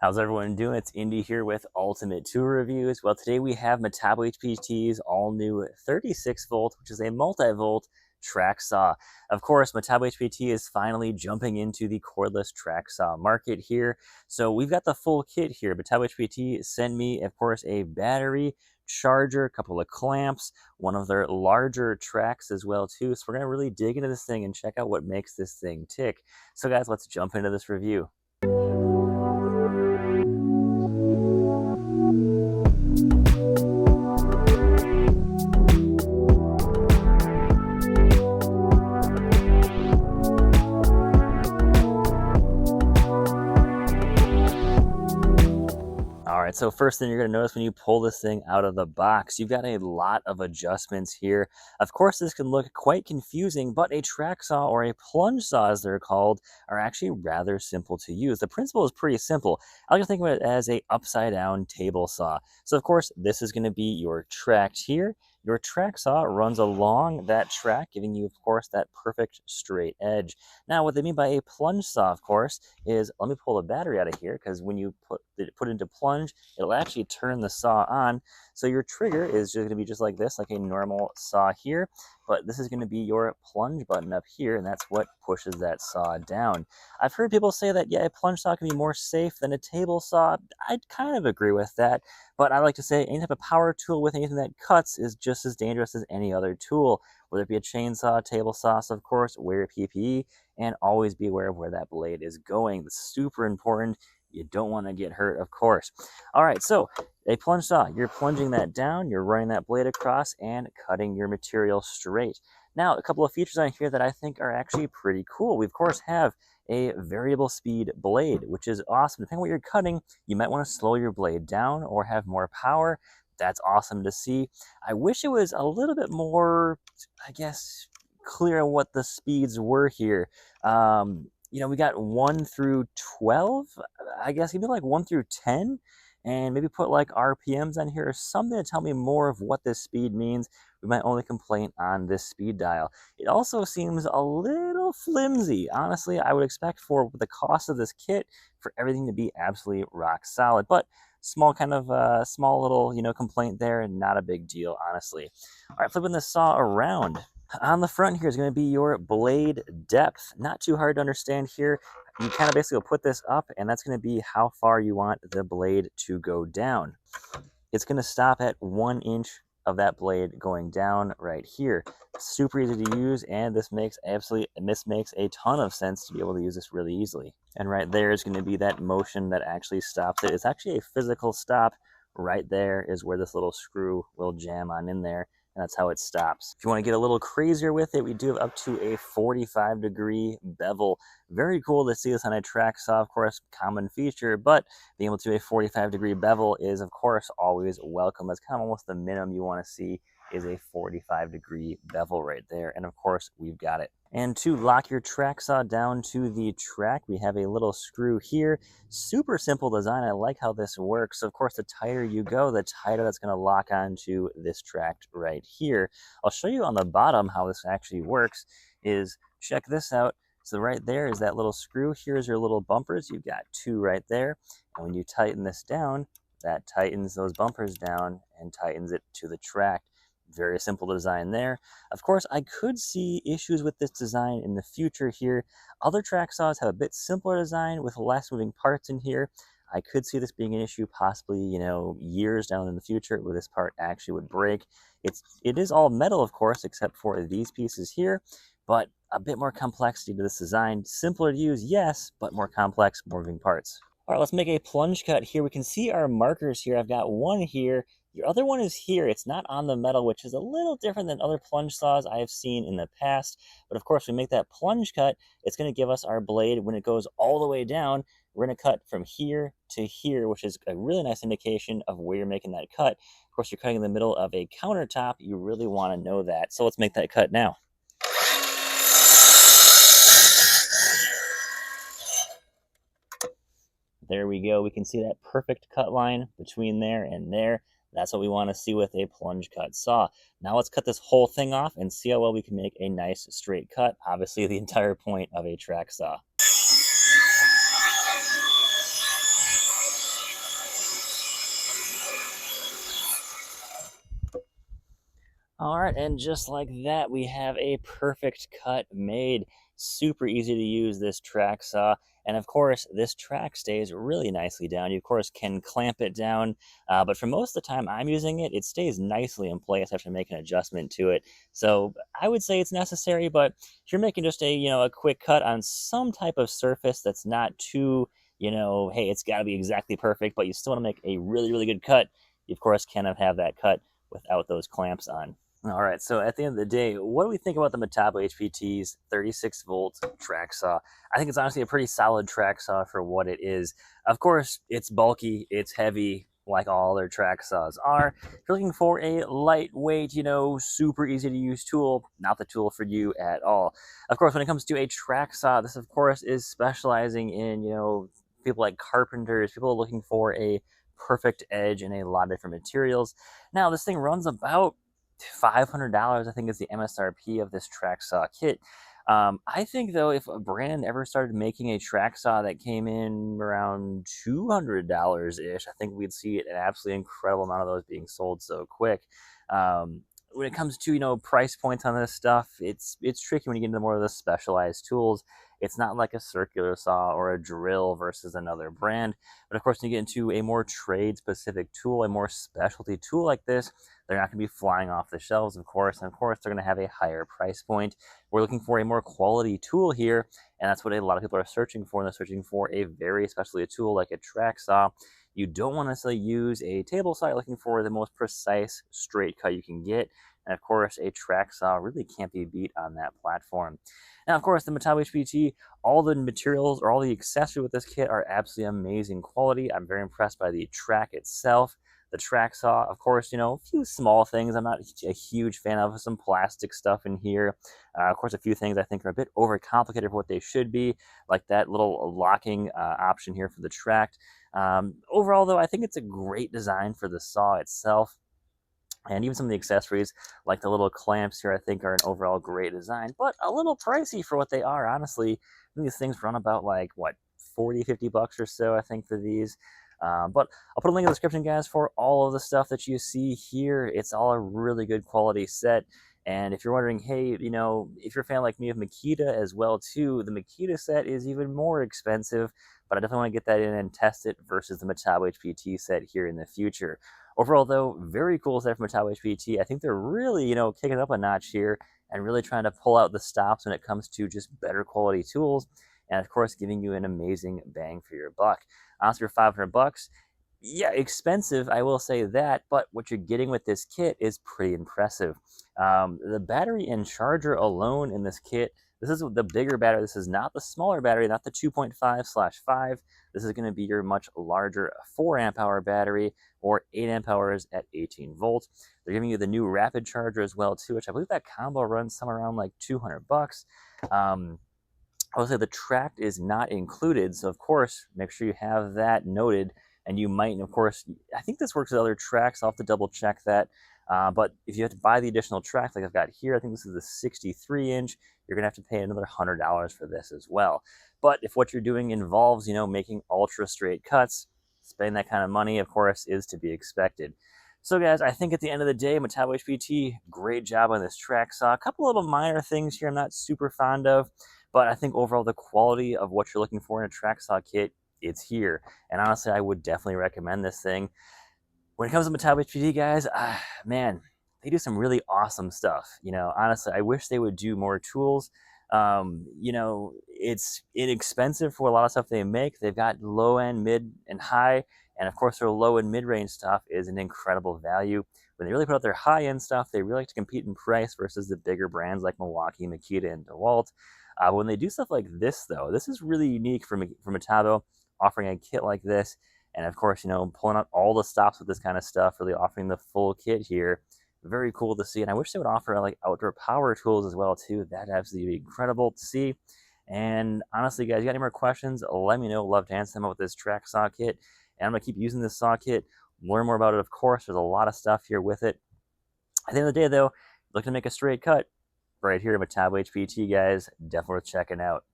How's everyone doing? It's Indy here with Ultimate Tool Reviews. Well, today we have Metabo HPT's all new 36 volt, which is a multi-volt track saw. Of course, Metabo HPT is finally jumping into the cordless track saw market here. So we've got the full kit here. Metabo HPT sent me, of course, a battery, charger, a couple of clamps, one of their larger tracks as well too. So we're going to really dig into this thing and check out what makes this thing tick. So guys, let's jump into this review. Alright, so first thing you're going to notice when you pull this thing out of the box, you've got a lot of adjustments here. Of course, this can look quite confusing, but a track saw, or a plunge saw as they're called, are actually rather simple to use. The principle is pretty simple. I like to think of it as a upside down table saw. So of course, this is going to be your track here. Your track saw runs along that track, giving you, of course, that perfect straight edge. Now, what they mean by a plunge saw, of course, is, let me pull the battery out of here, because when you put it into plunge, it'll actually turn the saw on. So your trigger is just going to be just like this, like a normal saw here, but this is going to be your plunge button up here, and that's what pushes that saw down. I've heard people say that, yeah, a plunge saw can be more safe than a table saw. I'd kind of agree with that, but I like to say any type of power tool with anything that cuts is just as dangerous as any other tool, whether it be a chainsaw, table saw. So of course, wear PPE and always be aware of where that blade is going. That's super important. You don't want to get hurt, of course. All right, so a plunge saw, you're plunging that down, you're running that blade across and cutting your material straight. Now, a couple of features on here that I think are actually pretty cool. We, of course, have a variable speed blade, which is awesome. Depending on what you're cutting, you might want to slow your blade down or have more power. That's awesome to see. I wish it was a little bit more, I guess, clear on what the speeds were here. We got 1 through 12, I guess, maybe like 1 through 10, and maybe put like RPMs on here or something to tell me more of what this speed means. We might only complain on this speed dial. It also seems a little flimsy. Honestly, I would expect for the cost of this kit for everything to be absolutely rock solid, but small little complaint there, and not a big deal, honestly. All right, flipping the saw around. On the front here is going to be your blade depth. Not too hard to understand here. You kind of basically will put this up, and that's going to be how far you want the blade to go down. It's going to stop at 1 inch of that blade going down right here. Super easy to use, and this makes a ton of sense to be able to use this really easily. And right there is going to be that motion that actually stops it. It's actually a physical stop. Right there is where this little screw will jam on in there, and that's how it stops. If you want to get a little crazier with it, we do have up to a 45-degree bevel. Very cool to see this on a track saw, of course, common feature, but being able to do a 45-degree bevel is, of course, always welcome. That's kind of almost the minimum you want to see, is a 45-degree bevel right there, and of course, we've got it. And to lock your track saw down to the track, we have a little screw here. Super simple design. I like how this works. Of course, the tighter you go, the tighter that's going to lock onto this track right here. I'll show you on the bottom how this actually works. Check this out. So right there is that little screw. Here's your little bumpers. You've got 2 right there. And when you tighten this down, that tightens those bumpers down and tightens it to the track. Very simple design there. Of course, I could see issues with this design in the future here. Other track saws have a bit simpler design with less moving parts in here. I could see this being an issue possibly, years down in the future where this part actually would break. It is all metal, of course, except for these pieces here, but a bit more complexity to this design. Simpler to use, yes, but more complex, more moving parts. All right, let's make a plunge cut here. We can see our markers here. I've got one here. Your other one is here. It's not on the metal, which is a little different than other plunge saws I have seen in the past. But of course, we make that plunge cut, it's going to give us our blade when it goes all the way down. We're going to cut from here to here, which is a really nice indication of where you're making that cut. Of course, you're cutting in the middle of a countertop. You really want to know that. So let's make that cut now. There we go. We can see that perfect cut line between there and there. That's what we want to see with a plunge cut saw. Now let's cut this whole thing off and see how well we can make a nice straight cut. Obviously, the entire point of a track saw. All right, and just like that, we have a perfect cut made. Super easy to use this track saw. And of course, this track stays really nicely down. You, of course, can clamp it down, but for most of the time I'm using it, it stays nicely in place after making an adjustment to it. So I would say it's necessary, but if you're making just a quick cut on some type of surface that's not too, hey, it's got to be exactly perfect, but you still want to make a really, really good cut, you, of course, cannot have that cut without those clamps on. All right, so at the end of the day, what do we think about the Metabo HPT's 36-volt track saw? I think it's honestly a pretty solid track saw for what it is. Of course, it's bulky, it's heavy, like all other track saws are. If you're looking for a lightweight, super easy to use tool, not the tool for you at all. Of course, when it comes to a track saw, this of course is specializing in, people like carpenters, people looking for a perfect edge in a lot of different materials. Now, this thing runs about $500, I think, is the MSRP of this track saw kit. I think, though, if a brand ever started making a track saw that came in around $200 ish, I think we'd see an absolutely incredible amount of those being sold so quick. When it comes to price points on this stuff, it's tricky when you get into more of the specialized tools. It's not like a circular saw or a drill versus another brand. But of course, when you get into a more trade specific tool, a more specialty tool like this, they're not going to be flying off the shelves, of course. And of course, they're going to have a higher price point. We're looking for a more quality tool here. And that's what a lot of people are searching for. And they're searching for a very specialty tool like a track saw. You don't want to necessarily use a table saw. You're looking for the most precise straight cut you can get. And of course, a track saw really can't be beat on that platform. Now, of course, the Metabo HPT, all the materials or all the accessories with this kit are absolutely amazing quality. I'm very impressed by the track itself. The track saw, of course, a few small things I'm not a huge fan of. Some plastic stuff in here. Of course, a few things I think are a bit overcomplicated for what they should be, like that little locking option here for the track. Overall, though, I think it's a great design for the saw itself. And even some of the accessories, like the little clamps here, I think are an overall great design, but a little pricey for what they are, honestly. I think these things run about like, what, 40, 50 bucks or so, I think, for these. But I'll put a link in the description, guys, for all of the stuff that you see here. It's all a really good quality set. And if you're wondering, hey, if you're a fan like me of Makita as well, too, the Makita set is even more expensive, but I definitely want to get that in and test it versus the Metabo HPT set here in the future. Overall, though, very cool set from Metabo HPT. I think they're really, kicking it up a notch here and really trying to pull out the stops when it comes to just better quality tools. And of course, giving you an amazing bang for your buck. Honestly, for 500 bucks, yeah, expensive, I will say that, but what you're getting with this kit is pretty impressive. The battery and charger alone in this kit, this is the bigger battery. This is not the smaller battery, not the 2.5/5. This is going to be your much larger 4 amp hour battery or 8 amp hours at 18 volts. They're giving you the new rapid charger as well, too, which I believe that combo runs somewhere around like 200 bucks. I will say the track is not included, so of course, make sure you have that noted. And you might, of course, I think this works with other tracks. I'll have to double check that. But if you have to buy the additional track like I've got here, I think this is the 63-inch, you're going to have to pay another $100 for this as well. But if what you're doing involves, making ultra straight cuts, spending that kind of money, of course, is to be expected. So guys, I think at the end of the day, Metabo HPT, great job on this track saw. A couple little minor things here I'm not super fond of, but I think overall the quality of what you're looking for in a track saw kit, it's here. And honestly, I would definitely recommend this thing. When it comes to Metabo HPT, guys, man, they do some really awesome stuff. Honestly, I wish they would do more tools. It's inexpensive for a lot of stuff they make. They've got low end, mid, and high. And of course, their low and mid range stuff is an incredible value. When they really put out their high end stuff, they really like to compete in price versus the bigger brands like Milwaukee, Makita, and DeWalt. When they do stuff like this, though, this is really unique for Metabo, offering a kit like this. And of course, pulling out all the stops with this kind of stuff, really offering the full kit here. Very cool to see. And I wish they would offer like outdoor power tools as well, too. That'd absolutely be incredible to see. And honestly, guys, you got any more questions? Let me know. Love to answer them with this track saw kit. And I'm going to keep using this saw kit. Learn more about it, of course. There's a lot of stuff here with it. At the end of the day, though, looking to make a straight cut right here at Metabo HPT, guys. Definitely worth checking out.